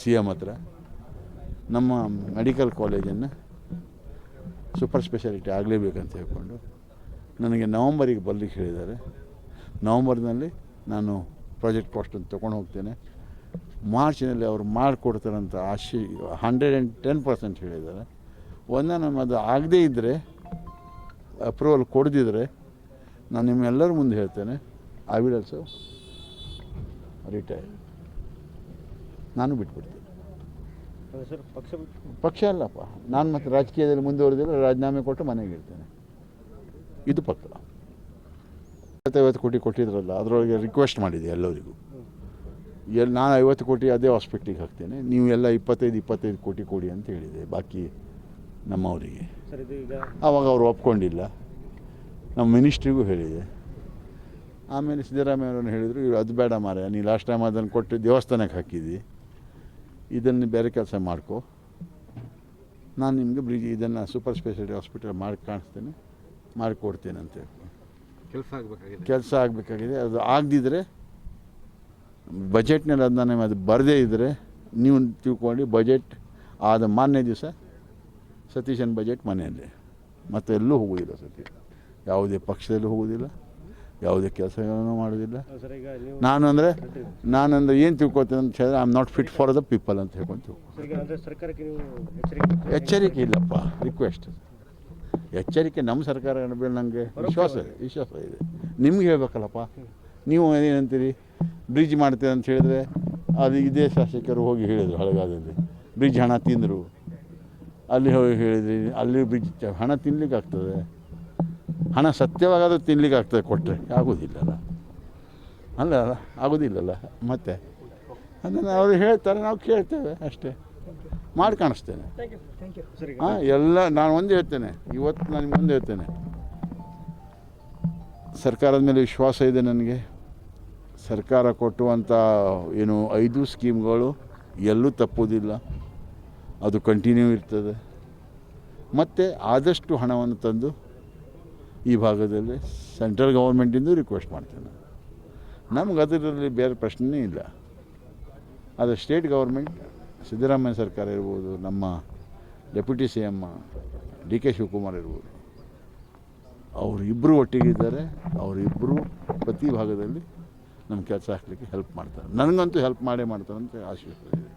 CM ಹತ್ರ ನಮ್ಮ medical ಕಾಲೇಜನ್ನು ಸೂಪರ್ ಸ್ಪೆಷಾಲಿಟಿ ಆಗಲೇಬೇಕಂತ ಹೇಳ್ಕೊಂಡು ನನಗೆ ನವಂಬರಿಗೆ ಬರಲಿಕ್ಕೆ ಹೇಳಿದ್ದಾರೆ. ನವಂಬರ್ನಲ್ಲಿ ನಾನು ಪ್ರಾಜೆಕ್ಟ್ ಕಾಸ್ಟನ್ನು ತೊಗೊಂಡು ಹೋಗ್ತೇನೆ. ಮಾರ್ಚ್ನಲ್ಲಿ ಅವರು ಮಾಡಿಕೊಡ್ತಾರಂತ ಆಶೆ 110% ಹೇಳಿದ್ದಾರೆ. ನಮ್ಮ ಅದು ಆಗದೇ ಇದ್ದರೆ, ಅಪ್ರೂವಲ್ ಕೊಡದಿದ್ದರೆ ನಾನು ನಿಮ್ಮೆಲ್ಲರ ಮುಂದೆ ಹೇಳ್ತೇನೆ, ಐ ವಿಲ್ ಆಲ್ಸೋ ರಿಟೈರ್. ನಾನು ಬಿಟ್ಬಿಡ್ತೀನಿ. ಪಕ್ಷ ಅಲ್ಲಪ್ಪ, ನಾನು ಮತ್ತು ರಾಜಕೀಯದಲ್ಲಿ ಮುಂದುವರೆದಿಲ್ಲ, ರಾಜೀನಾಮೆ ಕೊಟ್ಟು ಮನೆಗೆ ಇರ್ತೇನೆ. ಇದು ಪಕ್ಕ. 50 ಕೋಟಿ ಕೊಟ್ಟಿದ್ರಲ್ಲ, ಅದರೊಳಗೆ ರಿಕ್ವೆಸ್ಟ್ ಮಾಡಿದೆ ಎಲ್ಲರಿಗೂ. ನಾನು 50 ಕೋಟಿ ಅದೇ ಹಾಸ್ಪಿಟ್ಲಿಗೆ ಹಾಕ್ತೇನೆ, ನೀವು ಎಲ್ಲ 25 ಕೋಟಿ ಕೊಡಿ ಅಂತ ಹೇಳಿದೆ ಬಾಕಿ ನಮ್ಮವರಿಗೆ. ಆವಾಗ ಅವರು ಒಪ್ಕೊಂಡಿಲ್ಲ. ನಮ್ಮ ಮಿನಿಸ್ಟ್ರಿಗೂ ಹೇಳಿದೆ. ಆಮೇಲೆ ಸಿದ್ದರಾಮಯ್ಯವ್ರನ್ನ ಹೇಳಿದರು, ಅದು ಬೇಡ ಮಾರಾಯ, ನೀ ಲಾಸ್ಟ್ ಟೈಮ್ ಅದನ್ನು ಕೊಟ್ಟು ದೇವಸ್ಥಾನಕ್ಕೆ ಹಾಕಿದ್ದಿ, ಇದನ್ನು ಬೇರೆ ಕೆಲಸ ಮಾಡ್ಕೊ, ನಾನು ನಿಮಗೆ ಇದನ್ನು ಸೂಪರ್ ಸ್ಪೆಷಾಲಿಟಿ ಹಾಸ್ಪಿಟಲ್ ಮಾಡಿ ಕಾಣಿಸ್ತೇನೆ, ಮಾಡಿಕೊಡ್ತೇನೆ ಅಂತ ಹೇಳ್ಕೊಂಡು ಕೆಲಸ ಆಗಬೇಕಾಗಿದೆ. ಅದು ಆಗದಿದ್ದರೆ ಬಜೆಟ್ನಲ್ಲಿ ಅದು ಬರದೇ ಇದ್ದರೆ ನೀವು ತಿಳ್ಕೊಂಡು ಬಜೆಟ್ ಆದ ಮಾನ್ಯ ದಿವಸ ಸತೀಶನ ಬಜೆಟ್ ಮನೆಯಲ್ಲೇ, ಮತ್ತು ಎಲ್ಲೂ ಹೋಗೋದಿಲ್ಲ ಸತೀಶ್. ಯಾವುದೇ ಪಕ್ಷದಲ್ಲೂ ಹೋಗೋದಿಲ್ಲ, ಯಾವುದೇ ಕೆಲಸಗಳನ್ನು ಮಾಡೋದಿಲ್ಲ. ನಾನಂದರೆ ಏನು ತಿಳ್ಕೊತೀನಿ ಅಂತ ಹೇಳಿದ್ರೆ, I am not fit for the people ಅಂತ ಹೇಳ್ಕೊಂಡು ಎಚ್ಚರಿಕೆ ಇಲ್ಲಪ್ಪ, ರಿಕ್ವೆಸ್ಟ್. ಎಚ್ಚರಿಕೆ ನಮ್ಮ ಸರ್ಕಾರ ಮೇಲೆ ನನಗೆ ವಿಶ್ವಾಸ ಇದೆ. ನಿಮ್ಗೆ ಹೇಳ್ಬೇಕಲ್ಲಪ್ಪ, ನೀವು ಏನಂತೀರಿ, ಬ್ರಿಡ್ಜ್ ಮಾಡ್ತೇವೆ ಅಂತ ಹೇಳಿದ್ರೆ ಅದು ಇದೇ ಶಾಸಕರು ಹೋಗಿ ಹೇಳಿದರು ಹಳಗಾದಲ್ಲಿ, ಬ್ರಿಡ್ಜ್ ಹಣ ತಿಂದರು. ಅಲ್ಲಿ ಹೋಗಿ ಹೇಳಿದ್ರಿ, ಅಲ್ಲಿ ಬ್ರಿಡ್ಜ್ ಹಣ ತಿನ್ಲಿಕ್ಕೆ ಆಗ್ತದೆ, ಹಣ ಸತ್ಯವಾಗಾದರೂ ತಿನ್ಲಿಕ್ಕೆ ಆಗ್ತದೆ ಕೊಟ್ಟರೆ, ಆಗೋದಿಲ್ಲಲ್ಲ, ಅಲ್ಲ ಆಗೋದಿಲ್ಲಲ್ಲ. ಮತ್ತು ಅದನ್ನು ಅವರು ಹೇಳ್ತಾರೆ, ನಾವು ಕೇಳ್ತೇವೆ ಅಷ್ಟೇ, ಮಾಡಿ ಕಾಣಿಸ್ತೇನೆ. ಹಾಂ, ಎಲ್ಲ ನಾನು ಒಂದೇ ಹೇಳ್ತೇನೆ, ಇವತ್ತು ನಾನು ಮುಂದೆ ಹೇಳ್ತೇನೆ, ಸರ್ಕಾರದ ಮೇಲೆ ವಿಶ್ವಾಸ ಇದೆ ನನಗೆ. ಸರ್ಕಾರ ಕೊಟ್ಟುವಂಥ 5 ಸ್ಕೀಮ್ಗಳು ಎಲ್ಲೂ ತಪ್ಪೋದಿಲ್ಲ, ಅದು ಕಂಟಿನ್ಯೂ ಇರ್ತದೆ. ಮತ್ತು ಆದಷ್ಟು ಹಣವನ್ನು ತಂದು ಈ ಭಾಗದಲ್ಲಿ ಸೆಂಟ್ರಲ್ ಗೌರ್ಮೆಂಟಿಂದ ರಿಕ್ವೆಸ್ಟ್ ಮಾಡ್ತೇನೆ. ನಮ್ಗೆ ಅದರಲ್ಲಿ ಬೇರೆ ಪ್ರಶ್ನೆಯೇ ಇಲ್ಲ. ಅದು ಸ್ಟೇಟ್ ಗೌರ್ಮೆಂಟ್, ಸಿದ್ದರಾಮಯ್ಯ ಸರ್ಕಾರ ಇರ್ಬೋದು, ನಮ್ಮ ಡೆಪ್ಯೂಟಿ CM DK ಶಿವಕುಮಾರ್ ಇರ್ಬೋದು, ಅವರಿಬ್ಬರು ಒಟ್ಟಿಗಿದ್ದಾರೆ. ಅವರಿಬ್ಬರು ಪ್ರತಿ ಭಾಗದಲ್ಲಿ ನಮ್ಮ ಕೆಲಸ ಹಾಕಲಿಕ್ಕೆ ಹೆಲ್ಪ್ ಮಾಡ್ತಾರೆ. ನನಗಂತೂ ಹೆಲ್ಪ್ ಮಾಡೇ ಮಾಡ್ತಾರೆ ಅಂತ ಆಶೀರ್ವಾದ ಇದೆ.